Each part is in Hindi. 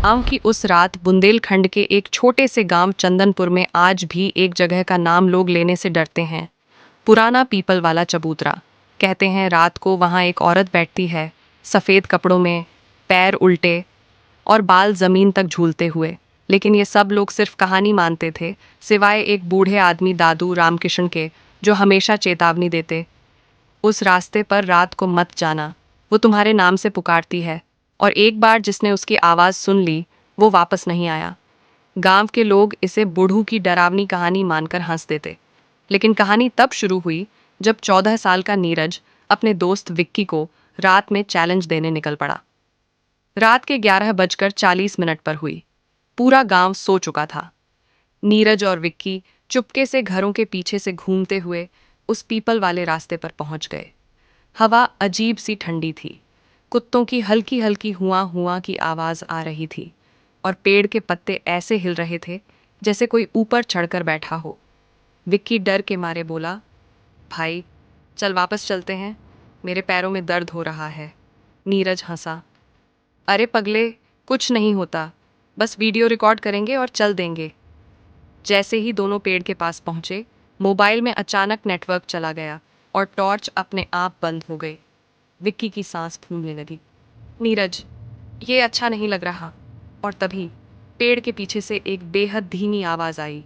गांव की उस रात बुंदेलखंड के एक छोटे से गांव चंदनपुर में आज भी एक जगह का नाम लोग लेने से डरते हैं। पुराना पीपल वाला चबूतरा। कहते हैं रात को वहां एक औरत बैठती है, सफेद कपड़ों में, पैर उल्टे और बाल जमीन तक झूलते हुए। लेकिन ये सब लोग सिर्फ कहानी मानते थे, सिवाय एक बूढ़े आदमी दादू रामकिशन के, जो हमेशा चेतावनी देते, उस रास्ते पर रात को मत जाना, वो तुम्हारे नाम से पुकारती है। और एक बार जिसने उसकी आवाज़ सुन ली, वो वापस नहीं आया। गांव के लोग इसे बूढ़ू की डरावनी कहानी मानकर हंस देते। लेकिन कहानी तब शुरू हुई जब 14 साल का नीरज अपने दोस्त विक्की को रात में चैलेंज देने निकल पड़ा। रात के 11:40 पर हुई। पूरा गांव सो चुका था। नीरज और विक्की चुपके से घरों के पीछे से घूमते हुए उस पीपल वाले रास्ते पर पहुंच गए। हवा अजीब सी ठंडी थी। कुत्तों की हल्की हल्की हुआ हुआ की आवाज आ रही थी और पेड़ के पत्ते ऐसे हिल रहे थे जैसे कोई ऊपर चढ़कर बैठा हो। विक्की डर के मारे बोला, भाई चल वापस चलते हैं, मेरे पैरों में दर्द हो रहा है। नीरज हंसा, अरे पगले, कुछ नहीं होता, बस वीडियो रिकॉर्ड करेंगे और चल देंगे। जैसे ही दोनों पेड़ के पास पहुंचे, मोबाइल में अचानक नेटवर्क चला गया और टॉर्च अपने आप बंद हो गई। विक्की की सांस फूलने लगी। नीरज, ये अच्छा नहीं लग रहा। और तभी पेड़ के पीछे से एक बेहद धीमी आवाज आई,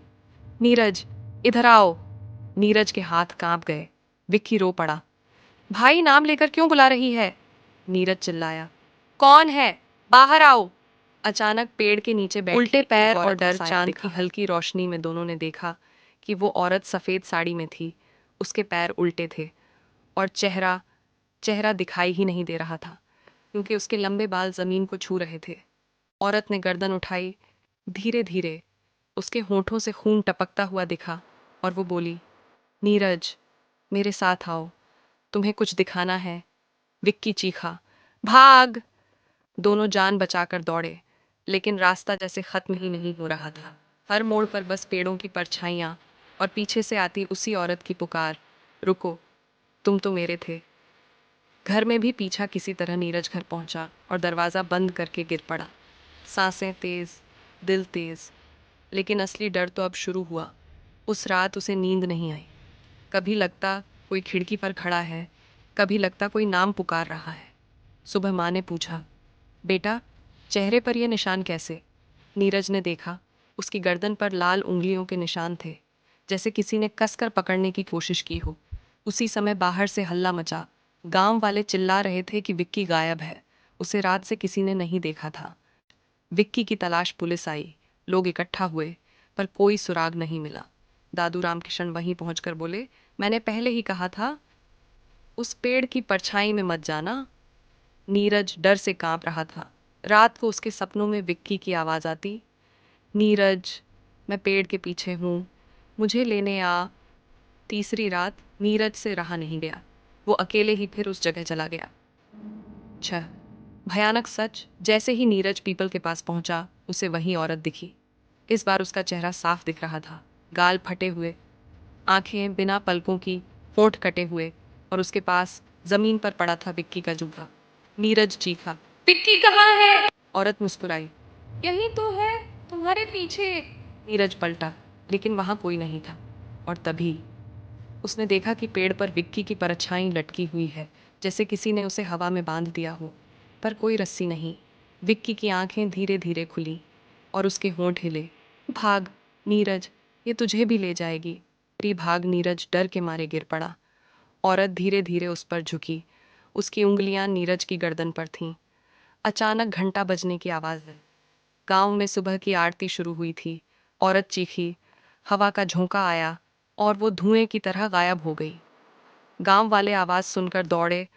नीरज इधर आओ। नीरज के हाथ कांप गए। विक्की रो पड़ा, भाई नाम लेकर क्यों बुला रही है? नीरज चिल्लाया, कौन है, बाहर आओ। अचानक पेड़ के नीचे बैठी उल्टे पैर और डर चांद की हल्की रोशनी में दोनों ने देखा कि वो औरत सफेद साड़ी में थी। उसके पैर उल्टे थे और चेहरा चेहरा दिखाई ही नहीं दे रहा था, क्योंकि उसके लंबे बाल जमीन को छू रहे थे। औरत ने गर्दन उठाई, धीरे धीरे उसके होठों से खून टपकता हुआ दिखा और वो बोली, नीरज मेरे साथ आओ, तुम्हें कुछ दिखाना है। विक्की चीखा, भाग। दोनों जान बचाकर दौड़े, लेकिन रास्ता जैसे खत्म ही नहीं हो रहा था। हर मोड़ पर बस पेड़ों की परछाइयाँ और पीछे से आती उसी औरत की पुकार, रुको, तुम तो मेरे थे। घर में भी पीछा किसी तरह नीरज घर पहुंचा और दरवाज़ा बंद करके गिर पड़ा। सांसें तेज, दिल तेज। लेकिन असली डर तो अब शुरू हुआ। उस रात उसे नींद नहीं आई। कभी लगता कोई खिड़की पर खड़ा है, कभी लगता कोई नाम पुकार रहा है। सुबह माँ ने पूछा, बेटा चेहरे पर ये निशान कैसे? नीरज ने देखा, उसकी गर्दन पर लाल उंगलियों के निशान थे, जैसे किसी ने कसकर पकड़ने की कोशिश की हो। उसी समय बाहर से हल्ला मचा। गांव वाले चिल्ला रहे थे कि विक्की गायब है, उसे रात से किसी ने नहीं देखा था। विक्की की तलाश पुलिस आई, लोग इकट्ठा हुए, पर कोई सुराग नहीं मिला। दादू रामकिशन वहीं पहुंचकर बोले, मैंने पहले ही कहा था, उस पेड़ की परछाई में मत जाना। नीरज डर से कांप रहा था। रात को उसके सपनों में विक्की की आवाज़ आती, नीरज मैं पेड़ के पीछे हूँ, मुझे लेने आ। तीसरी रात नीरज से रहा नहीं गया। वो अकेले ही फिर उस जगह चला गया। छह भयानक सच, जैसे ही नीरज पीपल के पास पहुंचा, उसे वही औरत दिखी। इस बार उसका चेहरा साफ दिख रहा था, गाल फटे हुए, आंखें बिना पलकों की, होंठ कटे हुए, और उसके पास जमीन पर पड़ा था विक्की का जूता। नीरज चीखा, विक्की कहाँ है? औरत मुस्कुराई, यही तो है, तुम्हारे पीछे। नीरज पलटा, लेकिन वहां कोई नहीं था। और तभी उसने देखा कि पेड़ पर विक्की की परछाई लटकी हुई है, जैसे किसी ने उसे हवा में बांध दिया हो, पर कोई रस्सी नहीं। विक्की की आंखें धीरे धीरे खुली और उसके होंठ हिले, भाग नीरज, ये तुझे भी ले जाएगी। तेरी भाग। नीरज डर के मारे गिर पड़ा। औरत धीरे धीरे उस पर झुकी, उसकी उंगलियां नीरज की गर्दन पर थीं। अचानक घंटा बजने की आवाज़ है। गांव में सुबह की आरती शुरू हुई थी। औरत चीखी, हवा का झोंका आया और वो धुएं की तरह गायब हो गई। गांव वाले आवाज़ सुनकर दौड़े